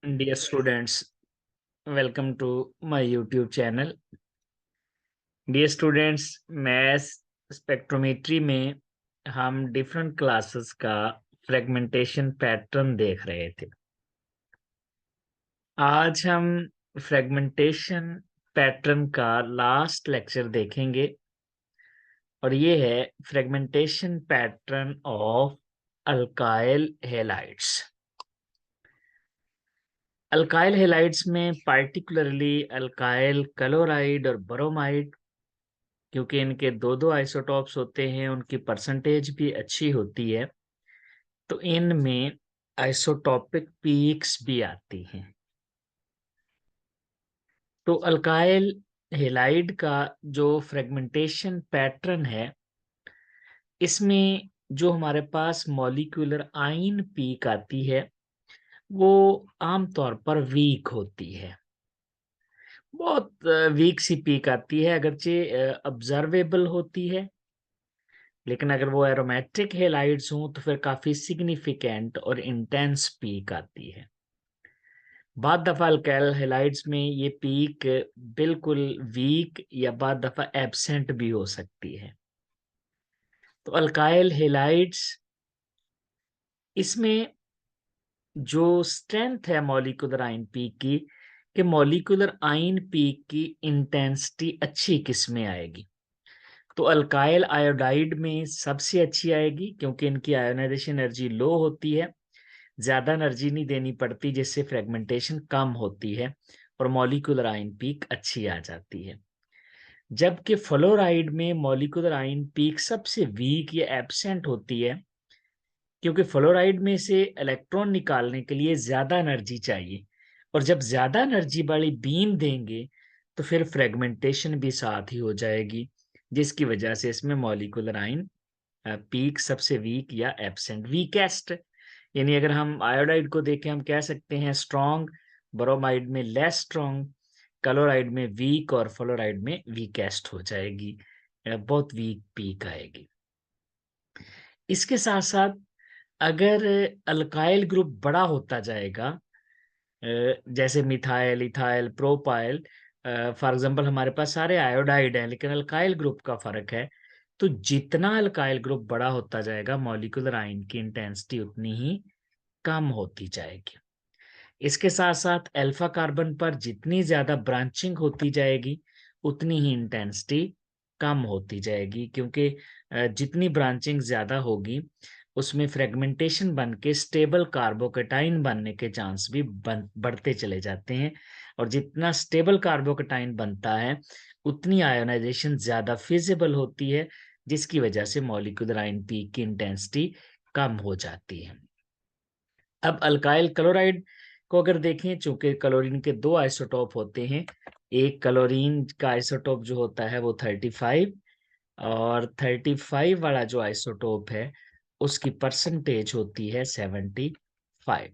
Dear students, welcome to my YouTube channel. Dear students, maths spectrometry में हम different classes का fragmentation pattern देख रहे थे। आज हम फ्रेगमेंटेशन पैटर्न का लास्ट लेक्चर देखेंगे और ये है fragmentation pattern of alkyl halides. Alkyl halides में पार्टिकुलरली अल्काइल क्लोराइड और ब्रोमाइड, क्योंकि इनके दो दो आइसोटॉप्स होते हैं, उनकी परसेंटेज भी अच्छी होती है, तो इनमें आइसोटॉपिक पीक्स भी आती हैं। तो अल्काइल हैलाइड का जो फ्रेगमेंटेशन पैटर्न है, इसमें जो हमारे पास मॉलिक्यूलर आयन पीक आती है वो आमतौर पर वीक होती है, बहुत वीक सी पीक आती है, अगरचे ऑब्जर्वेबल होती है, लेकिन अगर वो एरोमेटिक हैलाइड्स हों तो फिर काफी सिग्निफिकेंट और इंटेंस पीक आती है। बाद दफा अल्काइल हैलाइड्स में ये पीक बिल्कुल वीक या बाद दफा एब्सेंट भी हो सकती है। तो अल्काइल हैलाइड्स, इसमें जो स्ट्रेंथ है मॉलिक्यूलर आयन पीक की, कि मॉलिक्यूलर आयन पीक की इंटेंसिटी अच्छी किस में आएगी, तो अल्काइल आयोडाइड में सबसे अच्छी आएगी, क्योंकि इनकी आयोनाइजेशन एनर्जी लो होती है, ज्यादा एनर्जी नहीं देनी पड़ती, जिससे फ्रेगमेंटेशन कम होती है और मॉलिक्यूलर आयन पीक अच्छी आ जाती है। जबकि फ्लोराइड में मॉलिक्यूलर आयन पीक सबसे वीक या एब्सेंट होती है, क्योंकि फ्लोराइड में से इलेक्ट्रॉन निकालने के लिए ज्यादा एनर्जी चाहिए, और जब ज्यादा एनर्जी वाली बीम देंगे तो फिर फ्रेगमेंटेशन भी साथ ही हो जाएगी, जिसकी वजह से इसमें मॉलिक्यूलर आयन पीक सबसे वीक या एब्सेंट, वीकेस्ट। यानी अगर हम आयोडाइड को देखें, हम कह सकते हैं स्ट्रॉन्ग, ब्रोमाइड में लेस स्ट्रॉन्ग, क्लोराइड में वीक और फ्लोराइड में वीकेस्ट हो जाएगी, बहुत वीक पीक आएगी। इसके साथ साथ अगर अल्काइल ग्रुप बड़ा होता जाएगा, जैसे methyl, ethyl, propyl, for example हमारे पास सारे आयोडाइड हैं लेकिन अल्काइल ग्रुप का फर्क है, तो जितना अल्काइल ग्रुप बड़ा होता जाएगा मॉलिक्यूलर आयन की इंटेंसिटी उतनी ही कम होती जाएगी। इसके साथ साथ अल्फा कार्बन पर जितनी ज्यादा ब्रांचिंग होती जाएगी उतनी ही इंटेंसिटी कम होती जाएगी, क्योंकि जितनी ब्रांचिंग ज्यादा होगी उसमें फ्रेगमेंटेशन बन के स्टेबल कार्बोकेटाइन बनने के चांस भी बढ़ते चले जाते हैं, और जितना स्टेबल कार्बोकेटाइन बनता है उतनी आयोनाइजेशन ज्यादा फिजिबल होती है, जिसकी वजह से मॉलिक्यूलर आयन पीक की इंटेंसिटी कम हो जाती है। अब अल्काइल क्लोराइड को अगर देखें, चूंकि क्लोरीन के दो आइसोटोप होते हैं, एक क्लोरीन का आइसोटोप जो होता है वो 35, और 35 वाला जो आइसोटोप है उसकी परसेंटेज होती है 75।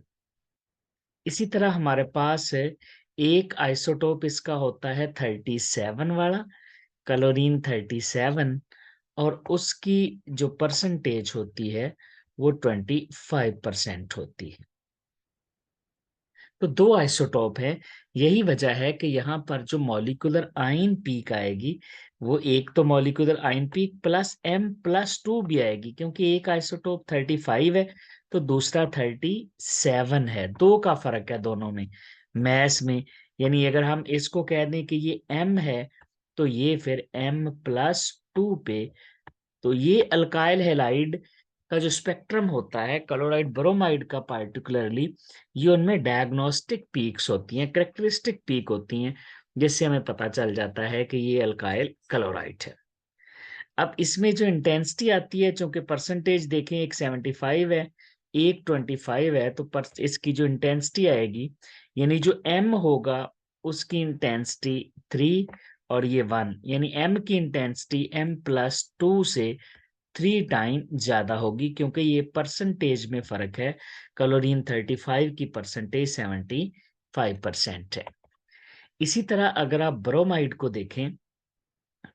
इसी तरह हमारे पास एक आइसोटोप इसका होता है 37 वाला, क्लोरीन 37, और उसकी जो परसेंटेज होती है वो 25% होती है। तो दो आइसोटोप है, यही वजह है कि यहाँ पर जो मॉलिक्यूलर आयन पीक आएगी वो एक तो molecular ion peak plus M+2 भी आएगी, क्योंकि एक आइसोटोप 35 है तो दूसरा 37 है, दो का फर्क है दोनों में मैस में। यानी अगर हम इसको कह दें कि ये M है तो ये फिर M+2 पे, तो ये अल्काइल हैलाइड का जो स्पेक्ट्रम होता है क्लोराइड ब्रोमाइड का पार्टिकुलरली, ये उनमें डायग्नोस्टिक पीक्स होती हैं, कैरेक्टरिस्टिक पीक होती हैं, जिससे हमें पता चल जाता है कि ये अल्काइल क्लोराइड है। अब इसमें जो इंटेंसिटी आती है, चूंकि परसेंटेज देखें एक 75 है एक 25 है, तो इसकी जो इंटेंसिटी आएगी, यानी जो M होगा उसकी इंटेंसिटी 3 और ये 1, यानी M की इंटेंसिटी M+2 से 3 टाइम ज्यादा होगी, क्योंकि ये परसेंटेज में फर्क है, क्लोरीन 35 की परसेंटेज 75% है। इसी तरह अगर आप ब्रोमाइड को देखें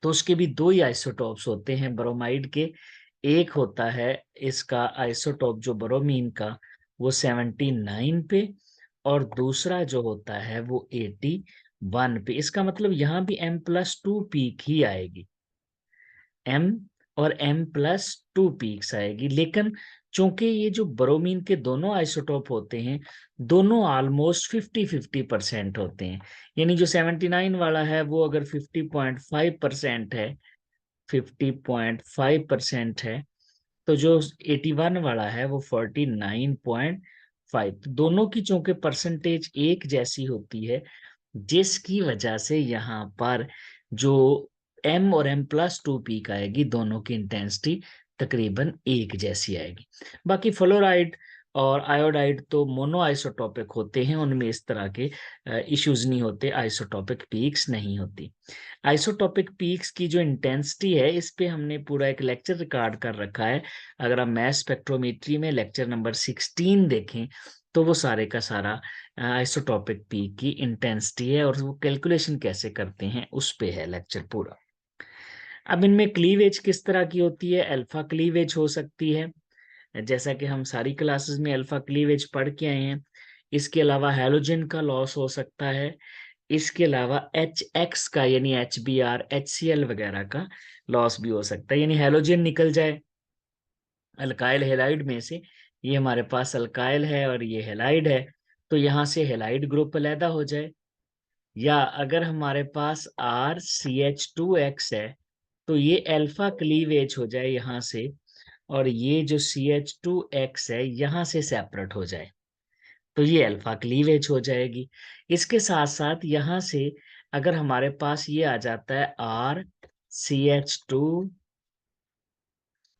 तो उसके भी दो ही आइसोटोप्स होते हैं ब्रोमाइड के। एक होता है इसका आइसोटोप जो ब्रोमीन का, वो 79 पे, और दूसरा जो होता है वो 81 पे। इसका मतलब यहाँ भी M+2 पीक ही आएगी, M और M+2 पीक्स आएगी। लेकिन चूंकि ये जो ब्रोमीन के दोनों आइसोटोप होते हैं, दोनों ऑलमोस्ट 50-50% होते हैं। यानी जो 79 वाला है वो अगर 50.5% है, 50.5% है, तो जो 81 वाला है वो 49.5। दोनों की चूंकि परसेंटेज एक जैसी होती है, जिसकी वजह से यहाँ पर जो M और M+2 पीक आएगी, दोनों की इंटेंसिटी तकरीबन एक जैसी आएगी। बाकी फ्लोराइड और आयोडाइड तो मोनो आइसोटोपिक होते हैं, उनमें इस तरह के इश्यूज नहीं होते, आइसोटोपिक पीक्स नहीं होती। आइसोटोपिक पीक्स की जो इंटेंसिटी है, इस पे हमने पूरा एक लेक्चर रिकॉर्ड कर रखा है। अगर आप मैथ स्पेक्ट्रोमेट्री में लेक्चर नंबर 16 देखें तो वो सारे का सारा आइसोटोपिक पीक की इंटेंसिटी है और वो कैलकुलेशन कैसे करते हैं उस पे है लेक्चर पूरा। अब इनमें क्लीवेज किस तरह की होती है? अल्फा क्लीवेज हो सकती है, जैसा कि हम सारी क्लासेस में अल्फा क्लीवेज पढ़ के आए हैं। इसके अलावा हैलोजन का लॉस हो सकता है। इसके अलावा HX का यानी HBr, HCl वगैरह का लॉस भी हो सकता है, यानी हैलोजन निकल जाए अल्काइल हेलाइड में से। ये हमारे पास अल्काइल है और ये हेलाइड है, तो यहाँ से हेलाइड ग्रुप अलैदा हो जाए। या अगर हमारे पास RCH2X है तो ये अल्फा क्लीवेज हो जाए यहाँ से, और ये जो CH2X है यहाँ से सेपरेट हो जाए, तो ये अल्फा क्लीवेज हो जाएगी। इसके साथ साथ यहाँ से अगर हमारे पास ये आ जाता है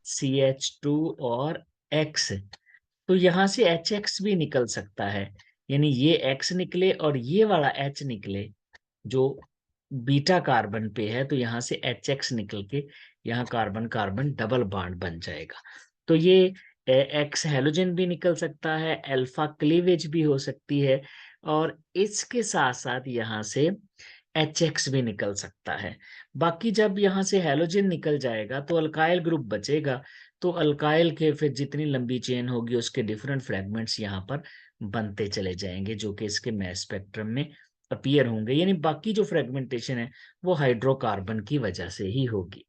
RCH2 और X, तो यहाँ से HX भी निकल सकता है, यानी ये X निकले और ये वाला H निकले जो बीटा कार्बन पे है, तो यहाँ से HX निकल के यहाँ कार्बन कार्बन डबल बॉन्ड बन जाएगा। तो ये एक्स हैलोजन भी निकल सकता है, अल्फा क्लीवेज भी हो सकती है, और इसके साथ साथ यहाँ से HX भी निकल सकता है। बाकी जब यहाँ से हैलोजन निकल जाएगा तो अल्काइल ग्रुप बचेगा, तो अल्काइल के फिर जितनी लंबी चेन होगी उसके डिफरेंट फ्रेगमेंट्स यहाँ पर बनते चले जाएंगे, जो कि इसके मैस स्पेक्ट्रम में अपीयर होंगे। यानी बाकी जो फ्रेगमेंटेशन है वो हाइड्रोकार्बन की वजह से ही होगी।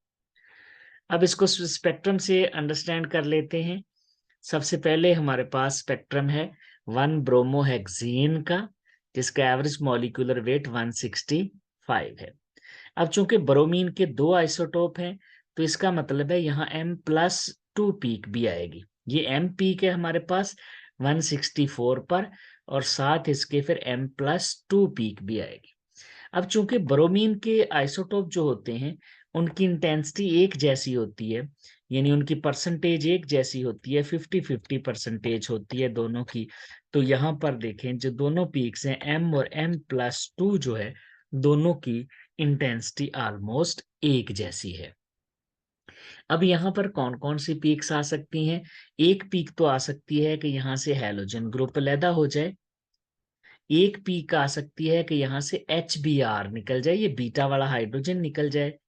अब इसको स्पेक्ट्रम से अंडरस्टैंड कर लेते हैं। सबसे पहले हमारे पास स्पेक्ट्रम है 1 ब्रोमोहेक्सीन का, जिसका एवरेज मॉलिक्यूलर वेट 165 है। अब चूंकि ब्रोमीन के दो आइसोटोप हैं, तो इसका मतलब है यहाँ M+2 पीक भी आएगी। ये M पीक है हमारे पास 164 पर, और साथ इसके फिर M+2 पीक भी आएगी। अब चूंकि ब्रोमीन के आइसोटोप जो होते हैं उनकी इंटेंसिटी एक जैसी होती है, यानी उनकी परसेंटेज एक जैसी होती है, 50-50 परसेंटेज होती है दोनों की। तो यहाँ पर देखें जो दोनों पीक्स हैं M और M+2 जो है, दोनों की इंटेंसिटी ऑलमोस्ट एक जैसी है। अब यहाँ पर कौन कौन सी पीक्स आ सकती हैं? एक पीक तो आ सकती है कि यहाँ से हैलोजन ग्रुप अलैदा हो जाए। एक पीक आ सकती है कि यहाँ से HBr निकल जाए, ये बीटा वाला हाइड्रोजन निकल जाए।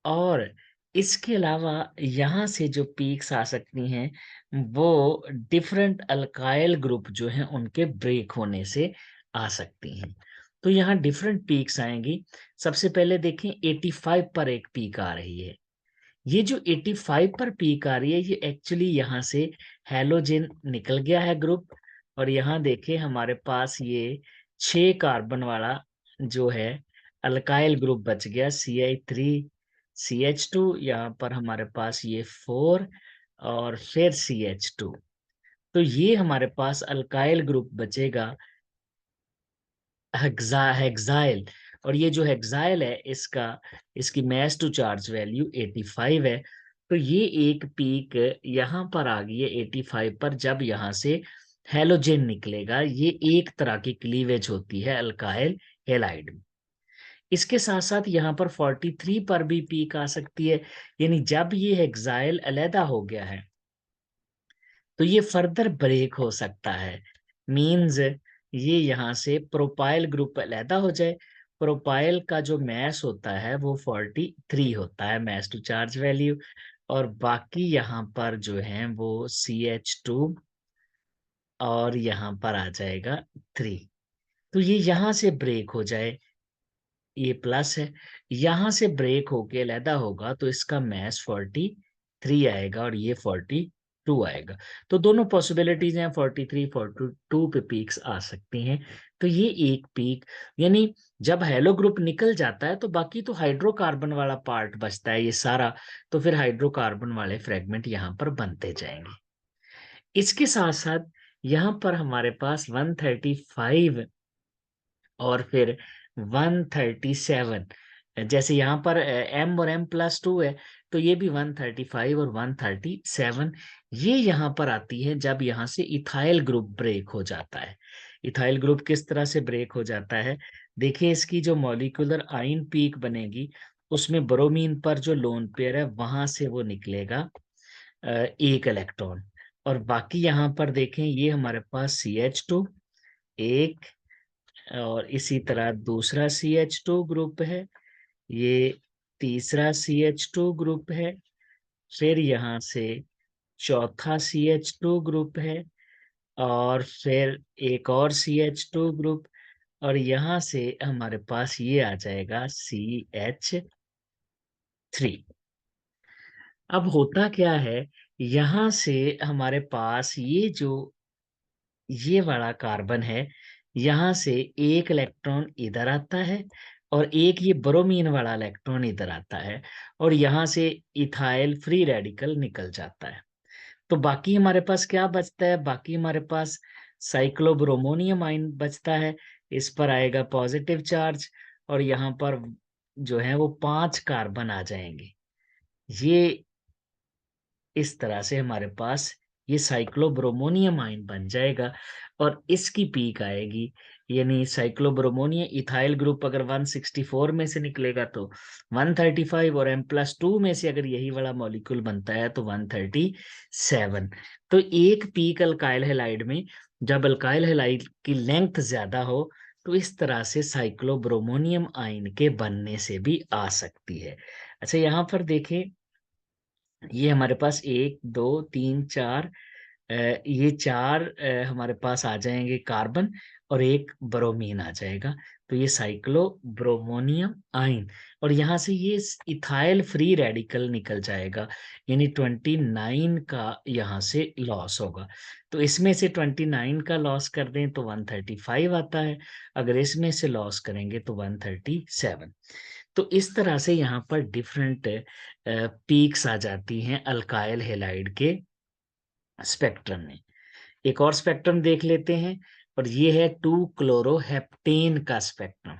और इसके अलावा यहाँ से जो पीक्स आ सकती हैं वो डिफरेंट अल्काइल ग्रुप जो हैं उनके ब्रेक होने से आ सकती हैं। तो यहाँ डिफरेंट पीक्स आएंगी। सबसे पहले देखें 85 पर एक पीक आ रही है। ये जो 85 पर पीक आ रही है, ये एक्चुअली यहाँ से हैलोजन निकल गया है ग्रुप, और यहाँ देखें हमारे पास ये 6 कार्बन वाला जो है अल्काइल ग्रुप बच गया, CH3CH2, यहाँ पर हमारे पास ये 4 और फिर CH2। तो ये हमारे पास अल्काइल ग्रुप बचेगा हेक्साइल। और ये जो हेक्साइल है इसकी मैस टू चार्ज वैल्यू 85 है। तो ये एक पीक यहाँ पर आ गई है 85 पर, जब यहाँ से हैलोजन निकलेगा। ये एक तरह की क्लीवेज होती है अल्काइल हेलाइड में। इसके साथ साथ यहाँ पर 43 पर भी पीक आ सकती है, यानी जब ये हेक्साइल अलैदा हो गया है तो ये फर्दर ब्रेक हो सकता है। मींस ये यहाँ से प्रोपाइल ग्रुप अलैदा हो जाए। प्रोपाइल का जो मैस होता है वो 43 होता है मैस टू चार्ज वैल्यू, और बाकी यहाँ पर जो है वो CH2 और यहाँ पर आ जाएगा 3। तो ये यहाँ से ब्रेक हो जाए, ये प्लस है, यहाँ से ब्रेक होके अलहदा होगा तो इसका मैस 43 आएगा और ये 42 आएगा। तो दोनों पॉसिबिलिटीज हैं, 43 42 पे पीक्स आ सकती हैं। तो ये एक पीक, यानी जब हेलो ग्रुप निकल जाता है तो बाकी तो हाइड्रोकार्बन वाला पार्ट बचता है ये सारा, तो फिर हाइड्रोकार्बन वाले फ्रेगमेंट यहाँ पर बनते जाएंगे। इसके साथ साथ यहाँ पर हमारे पास 135 और फिर 137, जैसे यहाँ पर m और m+2 है, तो ये भी 135 और 137 ये यहाँ पर आती है जब यहाँ से इथाइल ग्रुप ब्रेक हो जाता है। इथाइल ग्रुप किस तरह से ब्रेक हो जाता है, देखिए इसकी जो मॉलिक्यूलर आयन पीक बनेगी उसमें ब्रोमीन पर जो लोन पेयर है वहां से वो निकलेगा एक इलेक्ट्रॉन, और बाकी यहाँ पर देखें ये हमारे पास CH2 एक, और इसी तरह दूसरा CH2 ग्रुप है, ये तीसरा CH2 ग्रुप है, फिर यहाँ से चौथा CH2 ग्रुप है, और फिर एक और CH2 ग्रुप, और यहाँ से हमारे पास ये आ जाएगा CH3। अब होता क्या है, यहाँ से हमारे पास ये वाला कार्बन है, यहाँ से एक इलेक्ट्रॉन इधर आता है और एक ये ब्रोमीन वाला इलेक्ट्रॉन इधर आता है, और यहाँ से इथाइल फ्री रेडिकल निकल जाता है। तो बाकी हमारे पास क्या बचता है, बाकी हमारे पास साइक्लोब्रोमोनियम आयन बचता है, इस पर आएगा पॉजिटिव चार्ज, और यहाँ पर जो है वो 5 कार्बन आ जाएंगे। ये इस तरह से हमारे पास ये साइक्लोब्रोमोनियम आयन बन जाएगा, और इसकी पीक आएगी, यानी साइक्लोब्रोमोनियम इथाइल ग्रुप अगर 164 में से निकलेगा तो 135, और m+2 में से अगर यही वाला मॉलिक्यूल बनता है तो 137। तो एक पीक अल्काइल हैलाइड में, जब अल्काइल हैलाइड की लेंथ ज्यादा हो तो इस तरह से साइक्लोब्रोमोनियम आयन के बनने से भी आ सकती है। अच्छा, यहाँ पर देखें, ये हमारे पास 1 2 3 4, ये 4 हमारे पास आ जाएंगे कार्बन, और एक ब्रोमीन आ जाएगा, तो ये साइक्लो ब्रोमोनियम आयन, और यहाँ से ये इथाइल फ्री रेडिकल निकल जाएगा, यानी 29 का यहाँ से लॉस होगा। तो इसमें से 29 का लॉस कर दें तो 135 आता है, अगर इसमें से लॉस करेंगे तो 137। तो इस तरह से यहाँ पर डिफरेंट पीक्स आ जाती हैं अल्काइल हैलाइड के स्पेक्ट्रम में। एक और स्पेक्ट्रम देख लेते हैं, और ये है 2-क्लोरोहेप्टेन का स्पेक्ट्रम।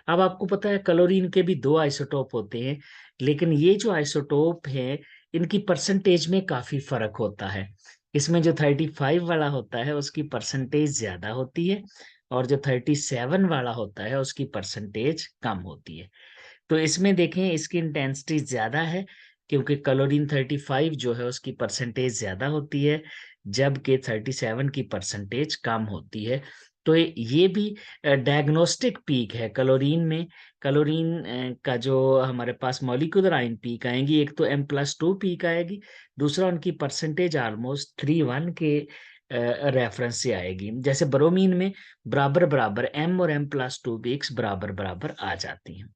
अब आपको पता है क्लोरीन के भी 2 आइसोटोप होते हैं, लेकिन ये जो आइसोटोप है इनकी परसेंटेज में काफी फर्क होता है। इसमें जो 35 वाला होता है उसकी परसेंटेज ज्यादा होती है, और जो 37 वाला होता है उसकी परसेंटेज कम होती है। तो इसमें देखें इसकी इंटेंसिटी ज्यादा है, क्योंकि क्लोरीन 35 जो है उसकी परसेंटेज ज्यादा होती है, जबकि 37 की परसेंटेज कम होती है। तो ये भी डायग्नोस्टिक पीक है क्लोरीन में। क्लोरीन का जो हमारे पास मॉलिक्यूलर आयन पीक आएंगी, एक तो m+2 पीक आएगी, दूसरा उनकी परसेंटेज ऑलमोस्ट 3:1 के रेफरेंस से आएगी। जैसे ब्रोमीन में बराबर बराबर m और m+2 पीक्स बराबर बराबर आ जाती हैं।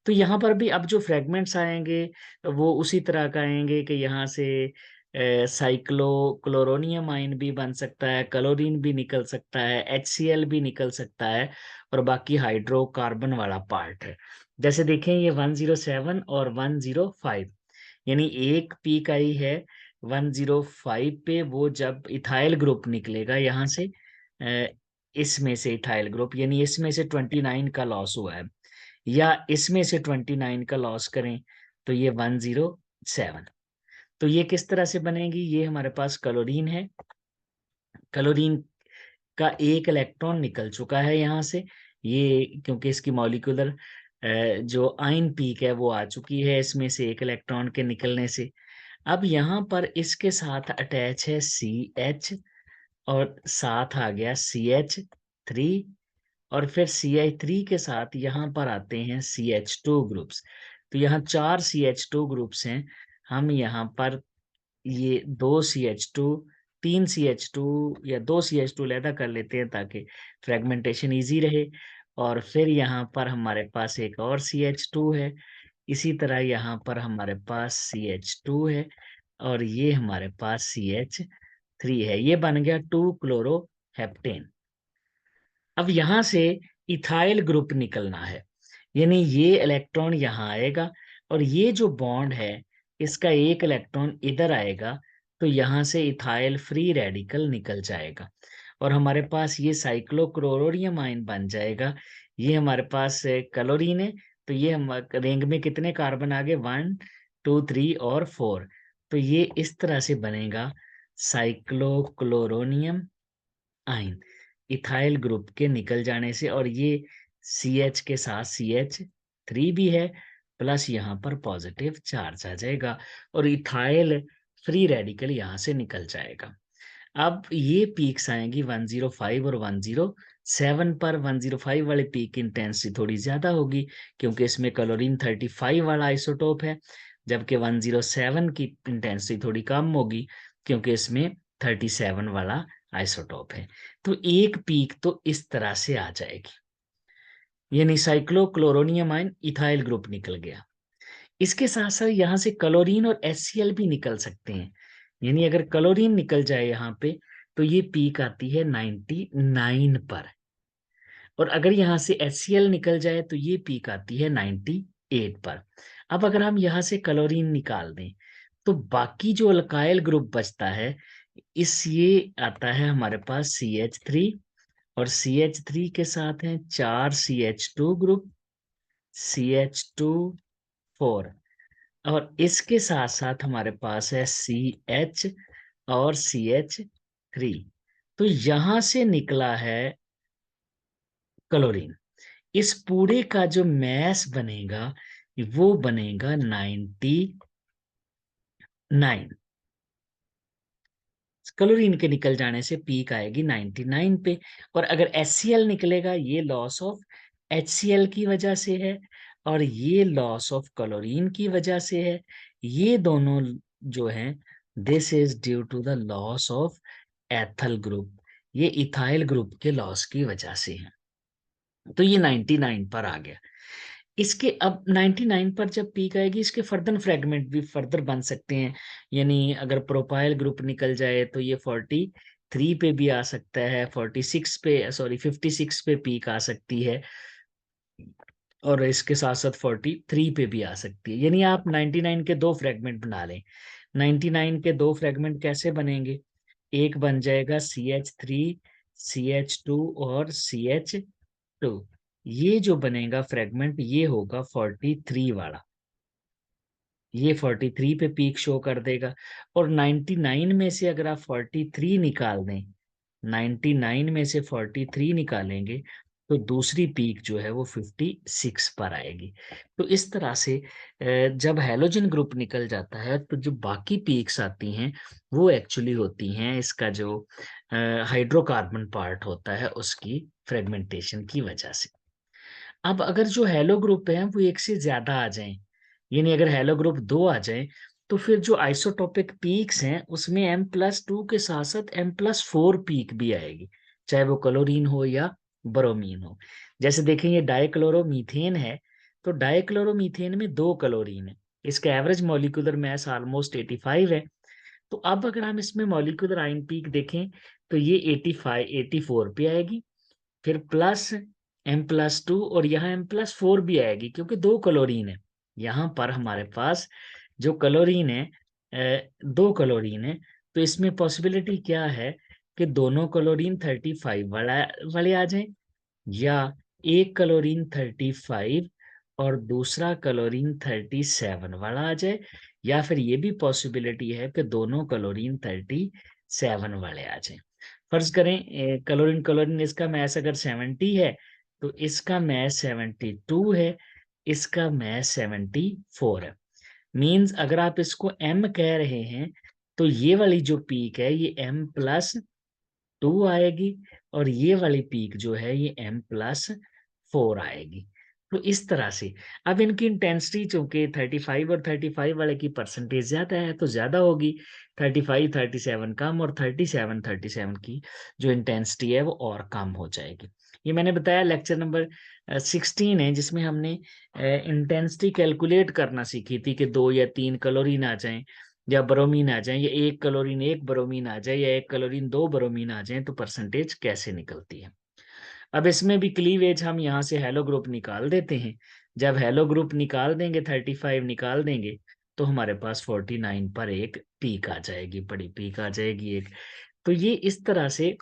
तो यहाँ पर भी अब जो फ्रेगमेंट्स आएंगे वो उसी तरह का आएंगे कि यहाँ से साइक्लो क्लोरोनियम आयन भी बन सकता है, क्लोरीन भी निकल सकता है, HCl भी निकल सकता है, और बाकी हाइड्रोकार्बन वाला पार्ट है। जैसे देखें ये 107 और 105, यानी एक पीक आई है 105 पे, वो जब इथाइल ग्रुप निकलेगा यहाँ से, इसमें से इथाइल ग्रुप, यानी इसमें से 29 का लॉस हुआ है, या इसमें से 29 का लॉस करें तो ये 107। तो ये किस तरह से बनेगी, ये हमारे पास क्लोरीन है, क्लोरीन का एक इलेक्ट्रॉन निकल चुका है यहाँ से, ये क्योंकि इसकी मॉलिक्यूलर जो आयन पीक है वो आ चुकी है इसमें से एक इलेक्ट्रॉन के निकलने से। अब यहाँ पर इसके साथ अटैच है CH, और साथ आ गया CH3, और फिर CH3 के साथ यहाँ पर आते हैं CH2 ग्रुप्स। तो यहाँ 4 CH2 ग्रुप्स हैं, हम यहाँ पर ये 2 CH2 3 CH2 या 2 CH2 अलहदा कर लेते हैं ताकि फ्रेगमेंटेशन इजी रहे। और फिर यहाँ पर हमारे पास एक और CH2 है, इसी तरह यहाँ पर हमारे पास CH2 है, और ये हमारे पास CH3 है। ये बन गया 2-क्लोरोहेप्टेन। अब यहाँ से इथाइल ग्रुप निकलना है, यानी ये इलेक्ट्रॉन यहाँ आएगा और ये जो बॉन्ड है इसका एक इलेक्ट्रॉन इधर आएगा, तो यहाँ से इथाइल फ्री रेडिकल निकल जाएगा और हमारे पास ये साइक्लोक्लोरोनियम आयन बन जाएगा। ये हमारे पास क्लोरीन है, तो ये हम रिंग में कितने कार्बन आ गए, 1 2 3 और 4। तो ये इस तरह से बनेगा साइक्लोक्लोरोनियम आयन इथाइल ग्रुप के निकल जाने से, और ये CH के साथ CH3 भी है, प्लस यहाँ पर पॉजिटिव चार्ज आ जाएगा और इथाइल फ्री रेडिकल यहाँ से निकल जाएगा। अब ये पीक्स आएंगी 105 और 107 पर। 105 वाले पीक की इंटेंसिटी थोड़ी ज्यादा होगी क्योंकि इसमें क्लोरीन 35 वाला आइसोटोप है, जबकि 107 की इंटेंसिटी थोड़ी कम होगी क्योंकि इसमें 37 वाला आइसोटोप है। तो एक पीक तो इस तरह से आ जाएगी, यानी साइक्लोक्लोरोनियम आयन इथाइल ग्रुप निकल गया। इसके साथ साथ यहाँ से क्लोरीन और HCl भी निकल सकते हैं, यानी अगर क्लोरीन निकल जाए यहाँ पे तो ये पीक आती है 99 पर, और अगर यहाँ से HCl निकल जाए तो ये पीक आती है 98 पर। अब अगर हम यहाँ से क्लोरीन निकाल दें तो बाकी जो अल्काइल ग्रुप बचता है, ये आता है हमारे पास CH3, और CH3 के साथ हैं 4 CH2 ग्रुप, CH2 4, और इसके साथ साथ हमारे पास है CH और CH3। तो यहां से निकला है क्लोरीन। इस पूरे का जो मैस बनेगा वो बनेगा 99। क्लोरीन के निकल जाने से पीक आएगी 99 पे, और अगर HCl निकलेगा ये लॉस ऑफ HCl की वजह से है और ये लॉस ऑफ क्लोरीन की वजह से है। ये दोनों जो हैं this is due to the loss of ethyl group, ये इथाइल ग्रुप के लॉस की वजह से है। तो ये 99 पर आ गया। इसके अब 99 पर जब पीक आएगी इसके फर्दर फ्रेगमेंट भी फर्दर बन सकते हैं, यानी अगर प्रोपाइल ग्रुप निकल जाए तो ये 43 पे भी आ सकता है, 46 पे, सॉरी 56 पे पीक आ सकती है, और इसके साथ साथ 43 पे भी आ सकती है। यानी आप 99 के दो फ्रेगमेंट बना लें। 99 के दो फ्रेगमेंट कैसे बनेंगे, एक बन जाएगा CH3 CH2 और CH2। ये जो बनेगा फ्रेगमेंट ये होगा 43 वाला, ये 43 पे पीक शो कर देगा। और 99 में से अगर आप 43 निकाल दें, 99 में से 43 निकालेंगे तो दूसरी पीक जो है वो 56 पर आएगी। तो इस तरह से जब हैलोजन ग्रुप निकल जाता है तो जो बाकी पीक्स आती हैं वो एक्चुअली होती हैं इसका जो हाइड्रोकार्बन पार्ट होता है उसकी फ्रेगमेंटेशन की वजह से। अब अगर जो हैलो ग्रुप है वो एक से ज्यादा आ जाएं, यानी अगर हैलो ग्रुप 2 आ जाए तो फिर जो आइसोटोपिक पीक्स हैं उसमें M+2 के साथ साथ M+4 पीक भी आएगी, चाहे वो क्लोरीन हो या ब्रोमीन हो। जैसे देखें ये डाइक्लोरोमीथेन है, तो डाइक्लोरोमीथेन में 2 क्लोरीन है, इसका एवरेज मॉलिक्यूलर मास ऑलमोस्ट 85 है। तो अब अगर हम इसमें मॉलिक्यूलर आयन पीक देखें तो ये 85 84 पे आएगी, फिर प्लस M+2, और यहाँ M+4 भी आएगी क्योंकि 2 क्लोरीन है। यहाँ पर हमारे पास जो क्लोरीन है 2 क्लोरीन है, तो इसमें पॉसिबिलिटी क्या है कि दोनों क्लोरीन 35 वाले आ जाएं, या एक क्लोरीन 35 और दूसरा क्लोरीन 37 वाला आ जाए, या फिर ये भी पॉसिबिलिटी है कि दोनों क्लोरीन 37 वाले आ जाए। फर्ज करें क्लोरीन क्लोरीन इसका मैस अगर 70 है तो इसका मैस 72 है, इसका मैस 74 है। मींस अगर आप इसको M कह रहे हैं तो ये वाली जो पीक है ये M+2 आएगी, और ये वाली पीक जो है ये M+4 आएगी। तो इस तरह से अब इनकी इंटेंसिटी चूंकि 35 और 35 वाले की परसेंटेज ज्यादा है तो ज्यादा होगी, 35 37 कम, और 37 37 की जो इंटेंसिटी है वो और कम हो जाएगी। ये मैंने बताया लेक्चर नंबर 16 है, जिसमें हमने इंटेंसिटी कैलकुलेट करना सीखी थी कि 2 या 3 क्लोरीन आ जाएं, या ब्रोमीन आ जाए, या 1 क्लोरीन 1 ब्रोमीन आ जाए, या 1 क्लोरीन 2 ब्रोमीन आ जाए, तो परसेंटेज कैसे निकलती है। अब इसमें भी क्लीवेज हम यहाँ से हेलो ग्रुप निकाल देते हैं। जब हेलो ग्रुप निकाल देंगे, 35 निकाल देंगे, तो हमारे पास 49 पर एक पीक आ जाएगी, बड़ी पीक आ जाएगी एक। तो ये इस तरह से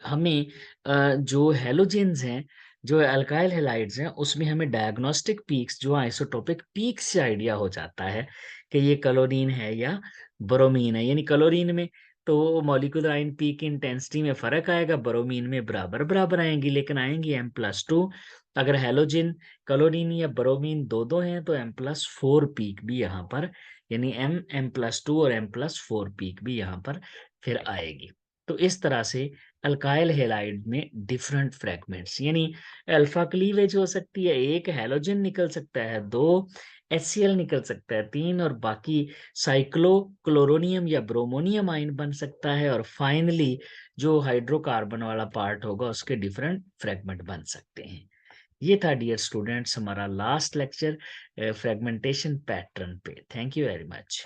हमें जो हेलोजेन्स हैं, जो अल्काइल हैलाइड्स हैं, उसमें हमें डायग्नोस्टिक पीक्स, जो आइसोटोपिक पीक्स से आइडिया हो जाता है कि ये क्लोरीन है या ब्रोमीन है। यानी क्लोरीन में तो मॉलिक्यूलर आयन पीक इंटेंसिटी में फर्क आएगा, ब्रोमीन में बराबर बराबर आएंगी, लेकिन आएंगी M+2। अगर हेलोजन क्लोरीन या ब्रोमीन दो दो हैं तो M+4 पीक भी यहाँ पर, यानी M+2 और M+4 पीक भी यहाँ पर फिर आएगी। तो इस तरह से अल्काइल हैलाइड में डिफरेंट फ्रैगमेंट्स, यानी अल्फा क्लीवेज हो सकती है, एक हैलोजन निकल सकता है, दो HCl निकल सकता है, तीन, और बाकी साइक्लो क्लोरोनियम या ब्रोमोनियम आयन बन सकता है, और फाइनली जो हाइड्रोकार्बन वाला पार्ट होगा उसके डिफरेंट फ्रैगमेंट बन सकते हैं। ये था डियर स्टूडेंट्स हमारा लास्ट लेक्चर फ्रैगमेंटेशन पैटर्न पे। Thank you very much.